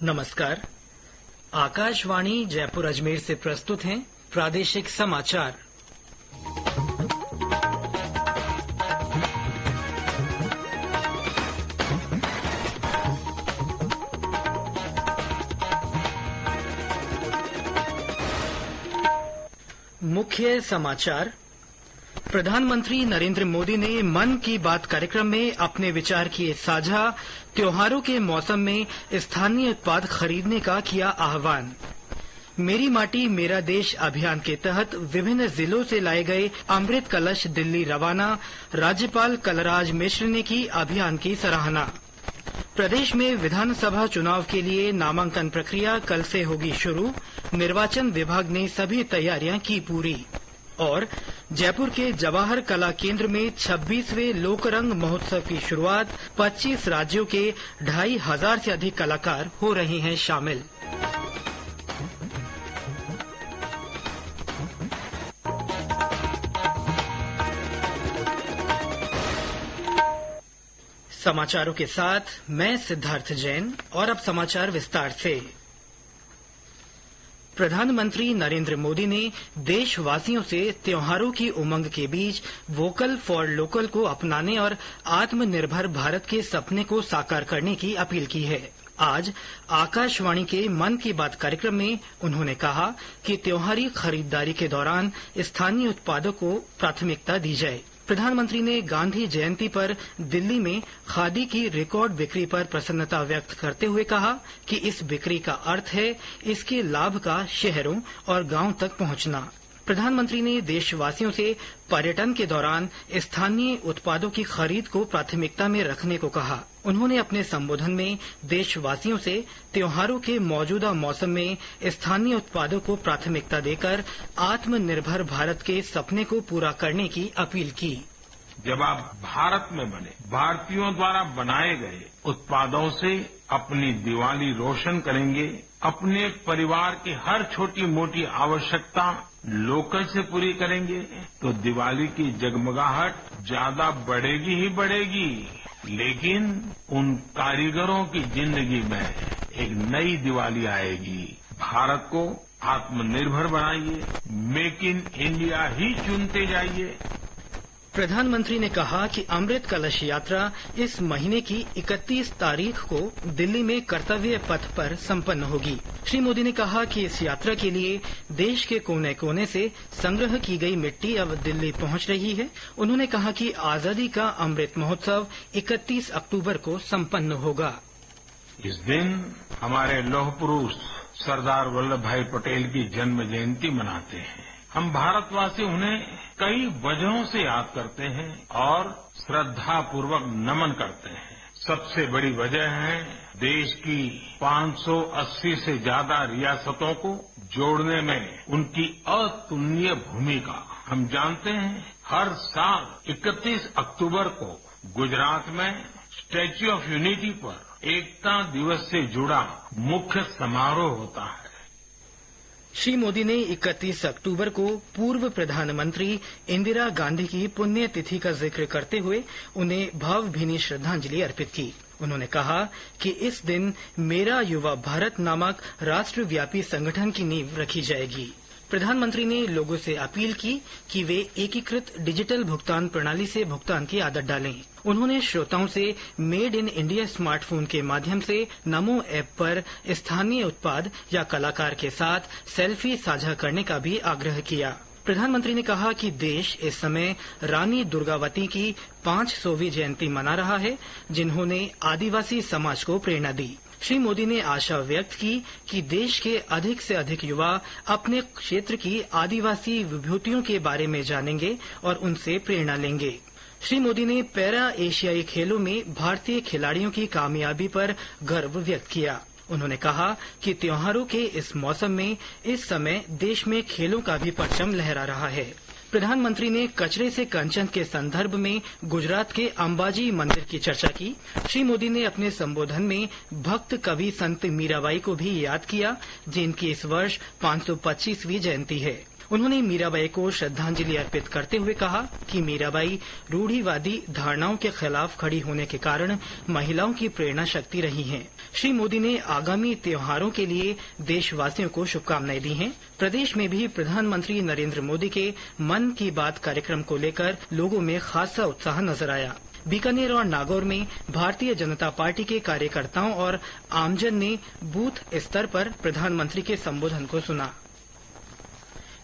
नमस्कार। आकाशवाणी जयपुर अजमेर से प्रस्तुत हैं प्रादेशिक समाचार। मुख्य समाचार। प्रधानमंत्री नरेंद्र मोदी ने मन की बात कार्यक्रम में अपने विचार किए साझा। त्योहारों के मौसम में स्थानीय उत्पाद खरीदने का किया आह्वान। मेरी माटी मेरा देश अभियान के तहत विभिन्न जिलों से लाए गए अमृत कलश दिल्ली रवाना। राज्यपाल कलराज मिश्र ने की अभियान की सराहना। प्रदेश में विधानसभा चुनाव के लिए नामांकन प्रक्रिया कल से होगी शुरू। निर्वाचन विभाग ने सभी तैयारियां की पूरी। और जयपुर के जवाहर कला केंद्र में 26वें लोकरंग महोत्सव की शुरुआत। 25 राज्यों के 2500 से अधिक कलाकार हो रहे हैं शामिल। समाचारों के साथ मैं सिद्धार्थ जैन। और अब समाचार विस्तार से। प्रधानमंत्री नरेंद्र मोदी ने देशवासियों से त्योहारों की उमंग के बीच वोकल फॉर लोकल को अपनाने और आत्मनिर्भर भारत के सपने को साकार करने की अपील की है। आज आकाशवाणी के मन की बात कार्यक्रम में उन्होंने कहा कि त्योहारी खरीदारी के दौरान स्थानीय उत्पादों को प्राथमिकता दी जाए। प्रधानमंत्री ने गांधी जयंती पर दिल्ली में खादी की रिकॉर्ड बिक्री पर प्रसन्नता व्यक्त करते हुए कहा कि इस बिक्री का अर्थ है इसके लाभ का शहरों और गांवों तक पहुंचना। प्रधानमंत्री ने देशवासियों से पर्यटन के दौरान स्थानीय उत्पादों की खरीद को प्राथमिकता में रखने को कहा। उन्होंने अपने संबोधन में देशवासियों से त्योहारों के मौजूदा मौसम में स्थानीय उत्पादों को प्राथमिकता देकर आत्मनिर्भर भारत के सपने को पूरा करने की अपील की। जब आप भारत में बने भारतीयों द्वारा बनाए गए उत्पादों से अपनी दिवाली रोशन करेंगे, अपने परिवार की हर छोटी मोटी आवश्यकता लोकल से पूरी करेंगे, तो दिवाली की जगमगाहट ज्यादा बढ़ेगी ही बढ़ेगी। लेकिन उन कारीगरों की जिंदगी में एक नई दिवाली आएगी। भारत को आत्मनिर्भर बनाइए, मेक इन इंडिया ही चुनते जाइए। प्रधानमंत्री ने कहा कि अमृत कलश यात्रा इस महीने की 31 तारीख को दिल्ली में कर्तव्य पथ पर संपन्न होगी। श्री मोदी ने कहा कि इस यात्रा के लिए देश के कोने कोने से संग्रह की गई मिट्टी अब दिल्ली पहुंच रही है। उन्होंने कहा कि आजादी का अमृत महोत्सव 31 अक्टूबर को संपन्न होगा। इस दिन हमारे लौह पुरुष सरदार वल्लभ भाई पटेल की जन्म जयंती मनाते हैं। हम भारतवासी उन्हें कई वजहों से याद करते हैं और श्रद्धापूर्वक नमन करते हैं। सबसे बड़ी वजह है देश की 580 से ज्यादा रियासतों को जोड़ने में उनकी अतुलनीय भूमिका। हम जानते हैं हर साल 31 अक्टूबर को गुजरात में स्टैच्यू ऑफ यूनिटी पर एकता दिवस से जुड़ा मुख्य समारोह होता है। श्री मोदी ने 31 अक्टूबर को पूर्व प्रधानमंत्री इंदिरा गांधी की पुण्यतिथि का जिक्र करते हुए उन्हें भावभीनी श्रद्धांजलि अर्पित की। उन्होंने कहा कि इस दिन मेरा युवा भारत नामक राष्ट्रव्यापी संगठन की नींव रखी जाएगी। प्रधानमंत्री ने लोगों से अपील की कि वे एकीकृत डिजिटल भुगतान प्रणाली से भुगतान की आदत डालें। उन्होंने श्रोताओं से मेड इन इंडिया स्मार्टफोन के माध्यम से नमो ऐप पर स्थानीय उत्पाद या कलाकार के साथ सेल्फी साझा करने का भी आग्रह किया। प्रधानमंत्री ने कहा कि देश इस समय रानी दुर्गावती की 500वीं जयंती मना रहा है, जिन्होंने आदिवासी समाज को प्रेरणा दी। श्री मोदी ने आशा व्यक्त की कि देश के अधिक से अधिक युवा अपने क्षेत्र की आदिवासी विभूतियों के बारे में जानेंगे और उनसे प्रेरणा लेंगे। श्री मोदी ने पैरा एशियाई खेलों में भारतीय खिलाड़ियों की कामयाबी पर गर्व व्यक्त किया। उन्होंने कहा कि त्योहारों के इस मौसम में इस समय देश में खेलों का भी परचम लहरा रहा है। प्रधानमंत्री ने कचरे से कंचन के संदर्भ में गुजरात के अंबाजी मंदिर की चर्चा की। श्री मोदी ने अपने संबोधन में भक्त कवि संत मीराबाई को भी याद किया, जिनकी इस वर्ष 525वीं जयंती है। उन्होंने मीराबाई को श्रद्धांजलि अर्पित करते हुए कहा कि मीराबाई रूढ़िवादी धारणाओं के खिलाफ खड़ी होने के कारण महिलाओं की प्रेरणा शक्ति रही हैं। श्री मोदी ने आगामी त्योहारों के लिए देशवासियों को शुभकामनाएं दी हैं। प्रदेश में भी प्रधानमंत्री नरेंद्र मोदी के मन की बात कार्यक्रम को लेकर लोगों में खासा उत्साह नजर आया। बीकानेर और नागौर में भारतीय जनता पार्टी के कार्यकर्ताओं और आमजन ने बूथ स्तर पर प्रधानमंत्री के संबोधन को सुना।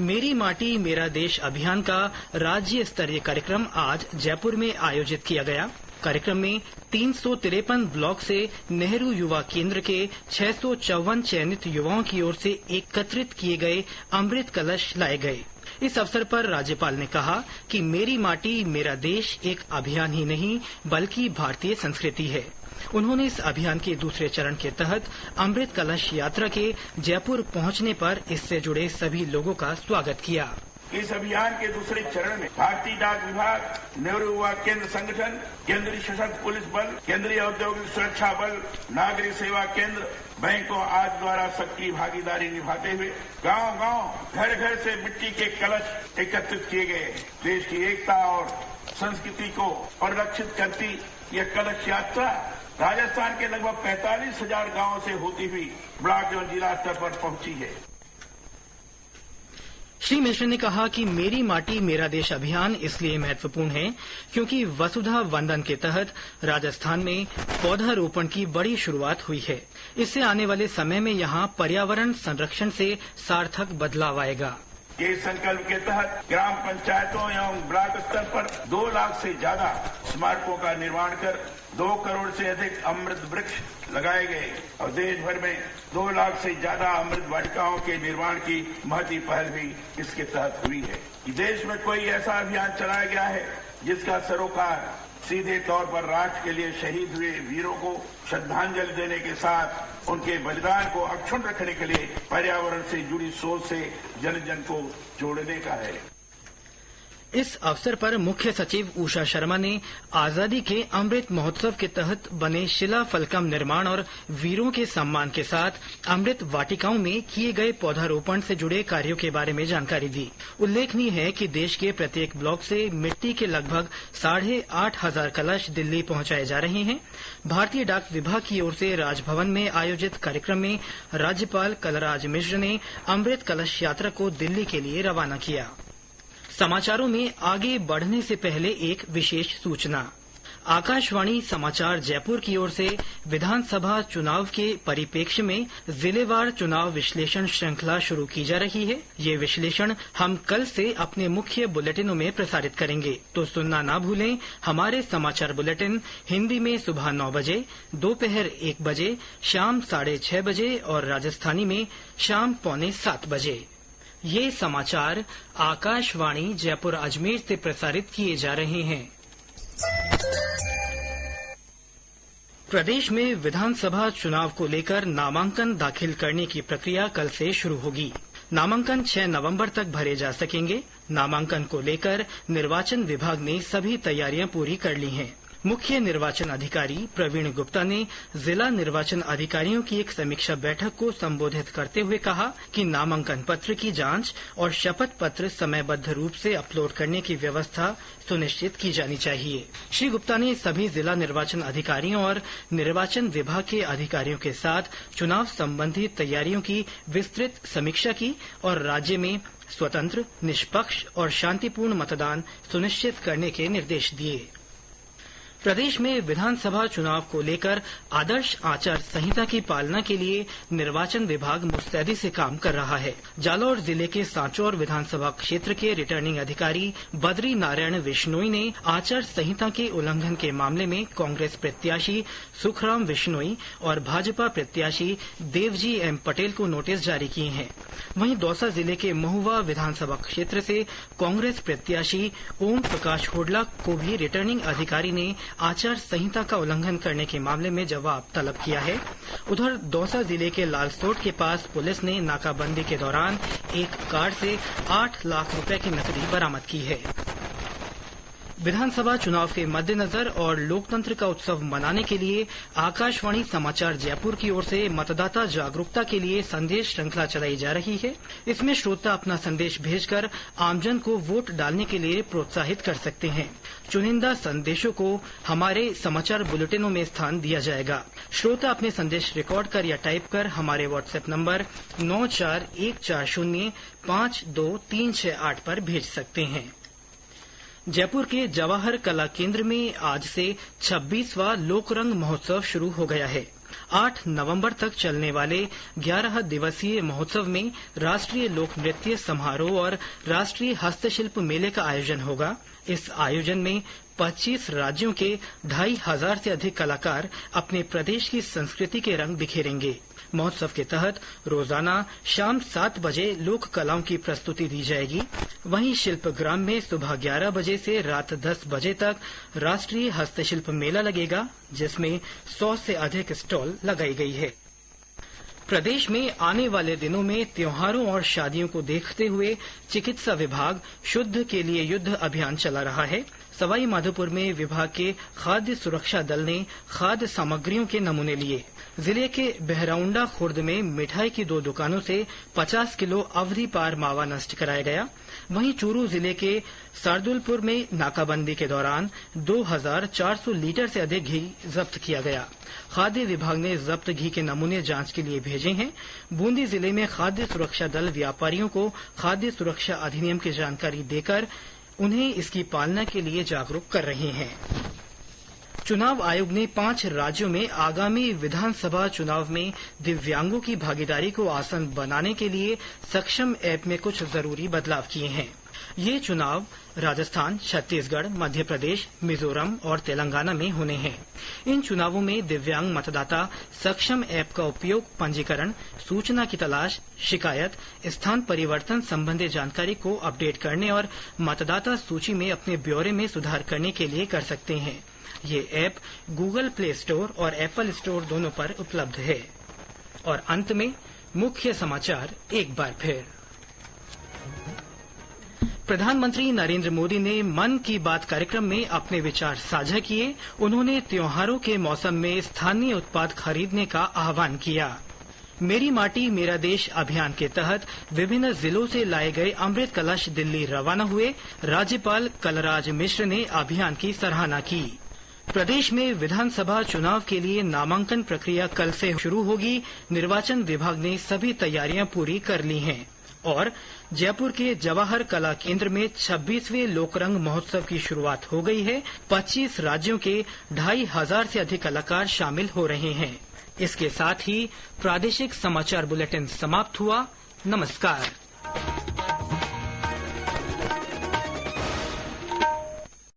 मेरी माटी मेरा देश अभियान का राज्य स्तरीय कार्यक्रम आज जयपुर में आयोजित किया गया। कार्यक्रम में 353 ब्लॉक से नेहरू युवा केंद्र के 654 चयनित युवाओं की ओर से एकत्रित किए गए अमृत कलश लाए गए। इस अवसर पर राज्यपाल ने कहा कि मेरी माटी मेरा देश एक अभियान ही नहीं बल्कि भारतीय संस्कृति है। उन्होंने इस अभियान के दूसरे चरण के तहत अमृत कलश यात्रा के जयपुर पहुंचने पर इससे जुड़े सभी लोगों का स्वागत किया। इस अभियान के दूसरे चरण में भारतीय डाक विभाग, नेहरू युवा केंद्र संगठन, केंद्रीय सशस्त्र पुलिस बल, केंद्रीय औद्योगिक सुरक्षा बल, नागरिक सेवा केंद्र, बैंकों आदि द्वारा सक्रिय भागीदारी निभाते हुए गांव-गांव, घर-घर से मिट्टी के कलश एकत्रित किए गए। देश की एकता और संस्कृति को परिरक्षित करती यह कलश यात्रा राजस्थान के लगभग 45,000 गांवों से होती हुई ब्लॉक एवं जिला स्तर पर पहुंची है। श्री मिश्र ने कहा कि मेरी माटी मेरा देश अभियान इसलिए महत्वपूर्ण है क्योंकि वसुधा वंदन के तहत राजस्थान में पौधारोपण की बड़ी शुरुआत हुई है। इससे आने वाले समय में यहां पर्यावरण संरक्षण से सार्थक बदलाव आएगा। ये संकल्प के तहत ग्राम पंचायतों एवं ब्लॉक स्तर पर 2 लाख से ज्यादा स्मारकों का निर्माण कर 2 करोड़ से अधिक अमृत वृक्ष लगाए गए और देश भर में 2 लाख से ज्यादा अमृत वाटिकाओं के निर्माण की महती पहल भी इसके तहत हुई है। देश में कोई ऐसा अभियान चलाया गया है जिसका सरोकार सीधे तौर पर राष्ट्र के लिए शहीद हुए वीरों को श्रद्धांजलि देने के साथ उनके बलिदान को अक्षुण्ण रखने के लिए पर्यावरण से जुड़ी सोच से जन जन को जोड़ने का है। इस अवसर पर मुख्य सचिव उषा शर्मा ने आजादी के अमृत महोत्सव के तहत बने शिला फलकम निर्माण और वीरों के सम्मान के साथ अमृत वाटिकाओं में किए गए पौधारोपण से जुड़े कार्यों के बारे में जानकारी दी। उल्लेखनीय है कि देश के प्रत्येक ब्लॉक से मिट्टी के लगभग 8,500 कलश दिल्ली पहुंचाए जा रहे हैं। भारतीय डाक विभाग की ओर से राजभवन में आयोजित कार्यक्रम में राज्यपाल कलराज मिश्र ने अमृत कलश यात्रा को दिल्ली के लिए रवाना किया। समाचारों में आगे बढ़ने से पहले एक विशेष सूचना। आकाशवाणी समाचार जयपुर की ओर से विधानसभा चुनाव के परिप्रेक्ष्य में जिलेवार चुनाव विश्लेषण श्रृंखला शुरू की जा रही है। ये विश्लेषण हम कल से अपने मुख्य बुलेटिनों में प्रसारित करेंगे, तो सुनना ना भूलें। हमारे समाचार बुलेटिन हिंदी में सुबह 9 बजे, दोपहर 1 बजे, शाम 6:30 बजे और राजस्थानी में शाम 6:45 बजे। ये समाचार आकाशवाणी जयपुर अजमेर से प्रसारित किए जा रहे हैं। प्रदेश में विधानसभा चुनाव को लेकर नामांकन दाखिल करने की प्रक्रिया कल से शुरू होगी। नामांकन 6 नवंबर तक भरे जा सकेंगे। नामांकन को लेकर निर्वाचन विभाग ने सभी तैयारियां पूरी कर ली हैं। मुख्य निर्वाचन अधिकारी प्रवीण गुप्ता ने जिला निर्वाचन अधिकारियों की एक समीक्षा बैठक को संबोधित करते हुए कहा कि नामांकन पत्र की जांच और शपथ पत्र समयबद्ध रूप से अपलोड करने की व्यवस्था सुनिश्चित की जानी चाहिए। श्री गुप्ता ने सभी जिला निर्वाचन अधिकारियों और निर्वाचन विभाग के अधिकारियों के साथ चुनाव संबंधी तैयारियों की विस्तृत समीक्षा की और राज्य में स्वतंत्र, निष्पक्ष और शांतिपूर्ण मतदान सुनिश्चित करने के निर्देश दिए। प्रदेश में विधानसभा चुनाव को लेकर आदर्श आचार संहिता की पालना के लिए निर्वाचन विभाग मुस्तैदी से काम कर रहा है। जालौर जिले के सांचौर विधानसभा क्षेत्र के रिटर्निंग अधिकारी बद्री नारायण विश्नोई ने आचार संहिता के उल्लंघन के मामले में कांग्रेस प्रत्याशी सुखराम विश्नोई और भाजपा प्रत्याशी देवजी एम पटेल को नोटिस जारी किए हैं। वहीं दौसा जिले के महुआ विधानसभा क्षेत्र से कांग्रेस प्रत्याशी ओम प्रकाश होडला को भी रिटर्निंग अधिकारी ने आचार संहिता का उल्लंघन करने के मामले में जवाब तलब किया है। उधर दौसा जिले के लालसोट के पास पुलिस ने नाकाबंदी के दौरान एक कार से 8 लाख रुपए की नकदी बरामद की है। विधानसभा चुनाव के मद्देनजर और लोकतंत्र का उत्सव मनाने के लिए आकाशवाणी समाचार जयपुर की ओर से मतदाता जागरूकता के लिए संदेश श्रृंखला चलाई जा रही है। इसमें श्रोता अपना संदेश भेजकर आमजन को वोट डालने के लिए प्रोत्साहित कर सकते हैं। चुनिंदा संदेशों को हमारे समाचार बुलेटिनों में स्थान दिया जाएगा। श्रोता अपने संदेश रिकॉर्ड कर या टाइप कर हमारे व्हाट्सएप नंबर 9414052368 पर भेज सकते हैं। जयपुर के जवाहर कला केंद्र में आज से 26वां लोकरंग महोत्सव शुरू हो गया है। 8 नवंबर तक चलने वाले 11 दिवसीय महोत्सव में राष्ट्रीय लोक नृत्य समारोह और राष्ट्रीय हस्तशिल्प मेले का आयोजन होगा। इस आयोजन में 25 राज्यों के 2500 से अधिक कलाकार अपने प्रदेश की संस्कृति के रंग बिखेरेंगे। महोत्सव के तहत रोजाना शाम 7 बजे लोक कलाओं की प्रस्तुति दी जाएगी। वहीं शिल्पग्राम में सुबह 11 बजे से रात 10 बजे तक राष्ट्रीय हस्तशिल्प मेला लगेगा, जिसमें 100 से अधिक स्टॉल लगाई गई है। प्रदेश में आने वाले दिनों में त्योहारों और शादियों को देखते हुए चिकित्सा विभाग शुद्ध के लिए युद्ध अभियान चला रहा है। सवाई माधोपुर में विभाग के खाद्य सुरक्षा दल ने खाद्य सामग्रियों के नमूने लिए। जिले के बहराउंडा खुर्द में मिठाई की 2 दुकानों से 50 किलो अवधि पार मावा नष्ट कराया गया। वहीं चूरू जिले के सरदुलपुर में नाकाबंदी के दौरान 2400 लीटर से अधिक घी जब्त किया गया। खाद्य विभाग ने जब्त घी के नमूने जांच के लिए भेजे हैं। बूंदी जिले में खाद्य सुरक्षा दल व्यापारियों को खाद्य सुरक्षा अधिनियम की जानकारी देकर उन्हें इसकी पालना के लिए जागरूक कर रहे हैं। चुनाव आयोग ने 5 राज्यों में आगामी विधानसभा चुनाव में दिव्यांगों की भागीदारी को आसान बनाने के लिए सक्षम ऐप में कुछ जरूरी बदलाव किए हैं। ये चुनाव राजस्थान, छत्तीसगढ़, मध्य प्रदेश, मिजोरम और तेलंगाना में होने हैं। इन चुनावों में दिव्यांग मतदाता सक्षम ऐप का उपयोग पंजीकरण, सूचना की तलाश, शिकायत, स्थान परिवर्तन संबंधी जानकारी को अपडेट करने और मतदाता सूची में अपने ब्यौरे में सुधार करने के लिए कर सकते हैं। ये ऐप गूगल प्ले स्टोर और एप्पल स्टोर दोनों पर उपलब्ध है। और अंत में मुख्य समाचार एक बार फिर। प्रधानमंत्री नरेंद्र मोदी ने मन की बात कार्यक्रम में अपने विचार साझा किए। उन्होंने त्योहारों के मौसम में स्थानीय उत्पाद खरीदने का आह्वान किया। मेरी माटी मेरा देश अभियान के तहत विभिन्न जिलों से लाए गए अमृत कलश दिल्ली रवाना हुए। राज्यपाल कलराज मिश्र ने अभियान की सराहना की। प्रदेश में विधानसभा चुनाव के लिए नामांकन प्रक्रिया कल से शुरू होगी। निर्वाचन विभाग ने सभी तैयारियां पूरी कर ली हैं। और जयपुर के जवाहर कला केंद्र में 26वें लोकरंग महोत्सव की शुरुआत हो गई है। 25 राज्यों के 2500 से अधिक कलाकार शामिल हो रहे हैं। इसके साथ ही प्रादेशिक समाचार बुलेटिन समाप्त हुआ। नमस्कार।